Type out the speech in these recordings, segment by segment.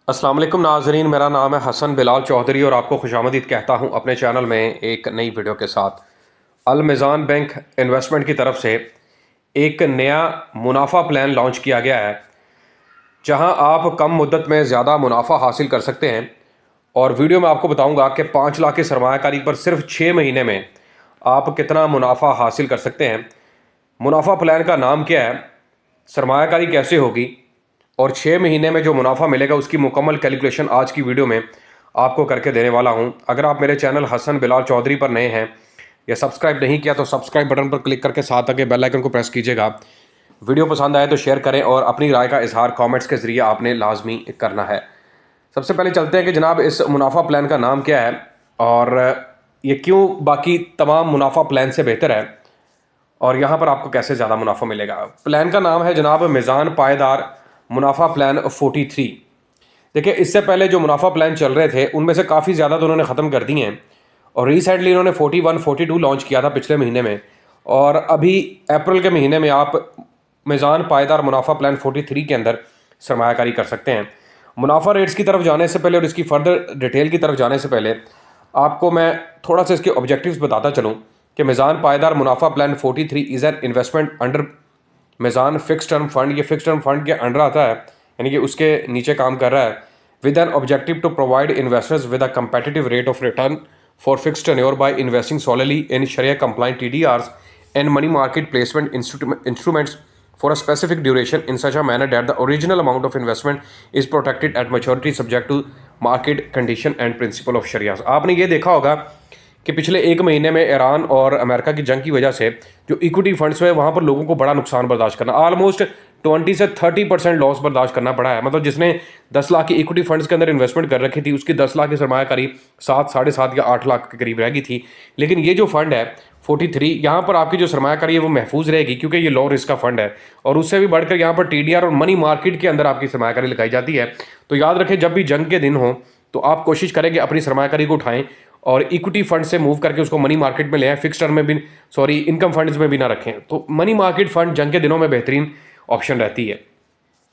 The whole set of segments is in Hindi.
अस्सलाम वालेकुम नाजरीन, मेरा नाम है हसन बिलाल चौधरी और आपको खुशामदीद कहता हूँ अपने चैनल में एक नई वीडियो के साथ। अल मिज़ान बैंक इन्वेस्टमेंट की तरफ से एक नया मुनाफा प्लान लॉन्च किया गया है, जहां आप कम मुद्दत में ज़्यादा मुनाफा हासिल कर सकते हैं। और वीडियो में आपको बताऊंगा कि 5 लाख की सरमायाकारी पर सिर्फ 6 महीने में आप कितना मुनाफा हासिल कर सकते हैं। मुनाफा प्लान का नाम क्या है, सरमायाकारी कैसे होगी और 6 महीने में जो मुनाफा मिलेगा उसकी मुकम्मल कैलकुलेशन आज की वीडियो में आपको करके देने वाला हूं। अगर आप मेरे चैनल हसन बिलाल चौधरी पर नए हैं या सब्सक्राइब नहीं किया तो सब्सक्राइब बटन पर क्लिक करके साथ आके बेल आइकन को प्रेस कीजिएगा। वीडियो पसंद आए तो शेयर करें और अपनी राय का इजहार कमेंट्स के ज़रिए आपने लाजमी करना है। सबसे पहले चलते हैं कि जनाब इस मुनाफा प्लान का नाम क्या है और ये क्यों बाकी तमाम मुनाफा प्लान से बेहतर है और यहाँ पर आपको कैसे ज़्यादा मुनाफा मिलेगा। प्लान का नाम है जनाब मिज़ान पायदार मुनाफा प्लान 43। देखिए, इससे पहले जो मुनाफा प्लान चल रहे थे उनमें से काफ़ी ज़्यादा तो उन्होंने ख़त्म कर दिए हैं और रिसेंटली इन्होंने 41 42 लॉन्च किया था पिछले महीने में। और अभी अप्रैल के महीने में आप मिज़ान पायदार मुनाफा प्लान 43 के अंदर सरमायाकारी कर सकते हैं। मुनाफा रेट्स की तरफ जाने से पहले और इसकी फर्दर डिटेल की तरफ जाने से पहले आपको मैं थोड़ा सा इसके ऑब्जेक्टिव्स बताता चलूँ कि मिज़ान पायदार मुनाफा plan 43 is an investment under Meezan fix term fund. ये फिक्स टर्म फंड के अंडर आता है, यानी कि उसके नीचे काम कर रहा है। With an objective to provide investors with a competitive rate of return for fix tenure by investing solely in sharia compliant TDRs and money market placement instruments for a specific duration in such a manner that the original amount of investment is protected at maturity subject to market condition and principle of sharia। आपने ये देखा होगा कि पिछले एक महीने में ईरान और अमेरिका की जंग की वजह से जो इक्विटी फंड्स हुए वहाँ पर लोगों को बड़ा नुकसान बर्दाश्त करना, ऑलमोस्ट 20 से 30% लॉस बर्दाश्त करना पड़ा है। मतलब जिसने 10 लाख की इक्विटी फंड्स के अंदर इन्वेस्टमेंट कर रखी थी उसकी 10 लाख की सरमायाकारी 7 साढ़े 7 या 8 लाख के करीब रह गई थी। लेकिन ये जो फंड है 43, यहाँ पर आपकी जो सरमायाकारी है वो महफूज रहेगी क्योंकि ये लो रिस्क का फंड है और उससे भी बढ़कर यहाँ पर TDR और मनी मार्केट के अंदर आपकी सरमायाकारी लगाई जाती है। तो याद रखें, जब भी जंग के दिन हो तो आप कोशिश करें कि अपनी सरमायाकारी को उठाएं और इक्विटी फंड से मूव करके उसको मनी मार्केट में ले आए, फिक्स टर्म में भी इनकम फंड्स में भी ना रखें। तो मनी मार्केट फंड जंग के दिनों में बेहतरीन ऑप्शन रहती है।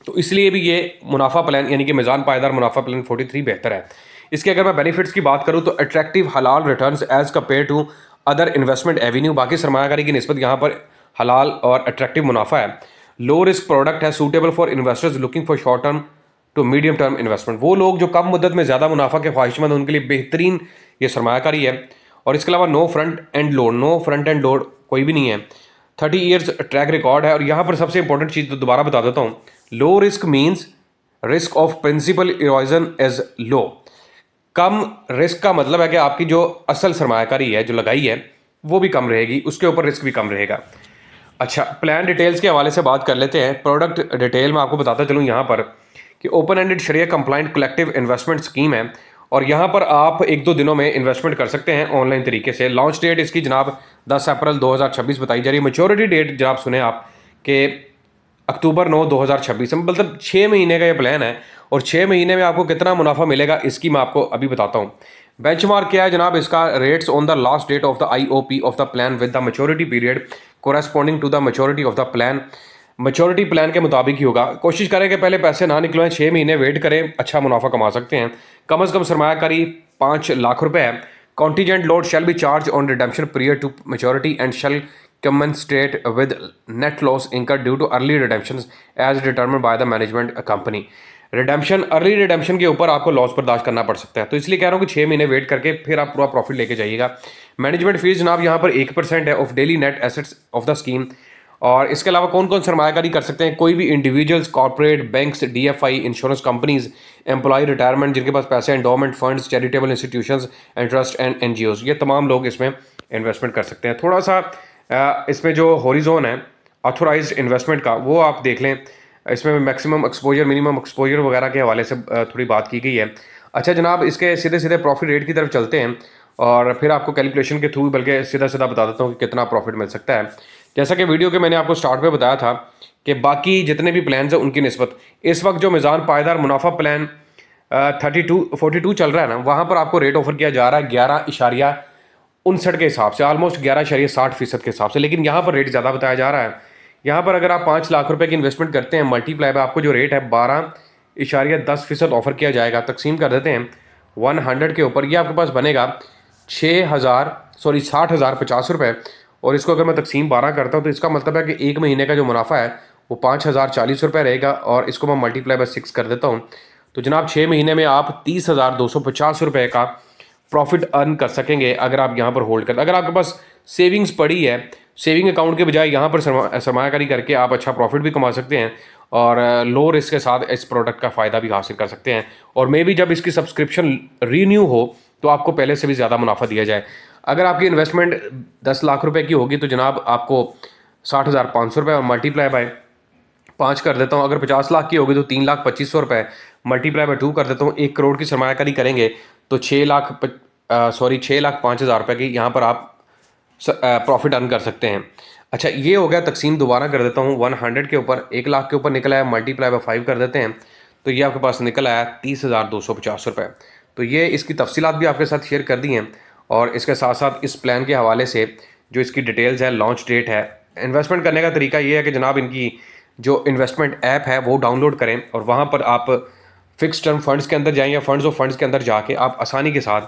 तो इसलिए भी ये मुनाफा प्लान यानी कि मिज़ान पायदार मुनाफा प्लान 43 बेहतर है। इसके अगर मैं बेनिफिट्स की बात करूं तो attractive halal returns as compare to other investment avenue. बाकी सरमायाकारी की निस्बत यहाँ पर हलाल और अट्रैक्टिव मुनाफा है। लो रिस्क प्रोडक्ट है, suitable for investors looking for short term to medium term investment. वो लोग जो कम मुद्दत में ज़्यादा मुनाफा के ख्वाहिशमंद हैं उनके लिए बेहतरीन ये सरमायाकारी है। और इसके अलावा नो फ्रंट एंड लोड कोई भी नहीं है। 30 ईयर्स ट्रैक रिकॉर्ड है। और यहाँ पर सबसे इंपॉर्टेंट चीज़ तो दोबारा बता देता हूँ, low risk means risk of principal erosion is low. कम रिस्क का मतलब है कि आपकी जो असल सरमायाकारी है जो लगाई है वो भी कम रहेगी, उसके ऊपर रिस्क भी कम रहेगा। अच्छा, प्लान डिटेल्स के हवाले से बात कर लेते हैं। प्रोडक्ट डिटेल में आपको बताता चलूँ यहाँ पर कि ओपन एंडेड शरिया कंप्लाइंट कलेक्टिव इन्वेस्टमेंट स्कीम है और यहाँ पर आप 1-2 दिनों में इन्वेस्टमेंट कर सकते हैं ऑनलाइन तरीके से। लॉन्च डेट इसकी जनाब 10 अप्रैल 2026 बताई जा रही है। मैच्योरिटी डेट जनाब सुने आप कि अक्टूबर 9 2026, मतलब 6 महीने का ये प्लान है। और 6 महीने में आपको कितना मुनाफा मिलेगा इसकी मैं आपको अभी बताता हूँ। बेंचमार्क क्या है जनाब इसका, rates on the last date of the IOP of the plan with the maturity period corresponding to the maturity of the plan. Maturity plan के मुताबिक ही होगा। कोशिश करें कि पहले पैसे ना निकलवाएं, 6 महीने वेट करें, अच्छा मुनाफा कमा सकते हैं। कम से कम सरमायाकारी 5 लाख रुपए है। Contingent load shall be charge on redemption period to maturity and shall commensurate with net loss incurred due to early redemptions as determined by the management company। Redemption, early redemption के ऊपर आपको लॉस बर्दाश्त करना पड़ सकता है, तो इसलिए कह रहा हूँ कि 6 महीने वेट करके फिर आप पूरा प्रॉफिट लेके जाइएगा। मैनेजमेंट फीस जनाब यहाँ पर 1% है of daily net assets of the scheme. और इसके अलावा कौन कौन सरमायाकारी कर सकते हैं, कोई भी individuals, corporate, banks, DFI, insurance companies, employ retirement जिनके पास पैसे, endowment funds, charitable institutions and trust and NGOs, ये तमाम लोग इसमें इन्वेस्टमेंट कर सकते हैं। थोड़ा सा इसमें जो हॉरिजॉन है ऑथोराइज्ड इन्वेस्टमेंट का वो आप देख लें। इसमें मैक्सिमम एक्सपोजर, मिनिमम एक्सपोजर वगैरह के हवाले से थोड़ी बात की गई है। अच्छा जनाब, इसके सीधे सीधे प्रॉफिट रेट की तरफ चलते हैं और फिर आपको कैलकुलेशन के थ्रू बल्कि सीधा सीधा बता देता हूँ कि कितना प्रॉफिट मिल सकता है। जैसा कि वीडियो के मैंने आपको स्टार्ट में बताया था कि बाकी जितने भी प्लान हैं उनकी निस्बत इस वक्त जो मिज़ान पायदार मुनाफा प्लान 42 चल रहा है ना, वहाँ पर आपको रेट ऑफर किया जा रहा है 11.59 के हिसाब से, ऑलमोस्ट 11.60% के हिसाब से। लेकिन यहाँ पर रेट ज़्यादा बताया जा रहा है। यहाँ पर अगर आप 5 लाख रुपए की इन्वेस्टमेंट करते हैं मल्टीप्लाई बाय आपको जो रेट है 0.10% ऑफ़र किया जाएगा। तकसीम कर देते हैं 100 के ऊपर, ये आपके पास बनेगा 60,50 रुपये। और इसको अगर मैं तकसीम 12 करता हूँ तो इसका मतलब है कि एक महीने का जो मुनाफा है वो 5,040 रुपये रहेगा। और इसको मैं मल्टीप्लाई बाय 6 कर देता हूँ तो जनाब 6 महीने में आप 30,250 रुपये का प्रॉफिट अर्न कर सकेंगे अगर आप यहाँ पर होल्ड कर। अगर आपके पास सेविंग्स पड़ी है, सेविंग अकाउंट के बजाय यहाँ पर सरमायाकारी करके आप अच्छा प्रॉफिट भी कमा सकते हैं और लो रिस्क के साथ इस प्रोडक्ट का फ़ायदा भी हासिल कर सकते हैं। और मे भी जब इसकी सब्सक्रिप्शन रीन्यू हो तो आपको पहले से भी ज़्यादा मुनाफा दिया जाए। अगर आपकी इन्वेस्टमेंट 10 लाख रुपए की होगी तो जनाब आपको 60,500 रुपये और मल्टीप्लाई बाय 5 कर देता हूँ। अगर 50 लाख की होगी तो 3,25,000 रुपये मल्टीप्लाई बाय 2 कर देता हूँ। 1 करोड़ की सरमायाकारी करेंगे तो 6,05,000 रुपये की यहाँ पर आप प्रॉफिट अर्न कर सकते हैं। अच्छा, ये हो गया। तकसीम दोबारा कर देता हूँ 100 के ऊपर, 1 लाख के ऊपर निकला है, मल्टीप्लाई बाय 5 कर देते हैं तो ये आपके पास निकल आया 30,250 रुपये। तो ये इसकी तफसीलात भी आपके साथ शेयर कर दी हैं और इसके साथ साथ इस प्लान के हवाले से जो इसकी डिटेल्स है, लॉन्च डेट है, इन्वेस्टमेंट करने का तरीका ये है कि जनाब इनकी जो इन्वेस्टमेंट ऐप है वो डाउनलोड करें और वहाँ पर आप फिक्स टर्म फंड्स के अंदर जाएं या फंड्स ऑफ फंड्स के अंदर जाके आप आसानी के साथ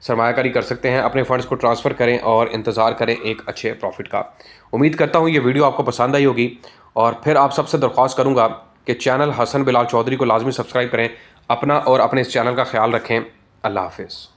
सरमायाकारी कर सकते हैं। अपने फंड्स को ट्रांसफ़र करें और इंतज़ार करें एक अच्छे प्रॉफिट का। उम्मीद करता हूँ ये वीडियो आपको पसंद आई होगी और फिर आप सबसे दरख्वास्त करूँगा कि चैनल हसन बिलाल चौधरी को लाजमी सब्सक्राइब करें। अपना और अपने इस चैनल का ख्याल रखें। अल्लाह हाफिज़।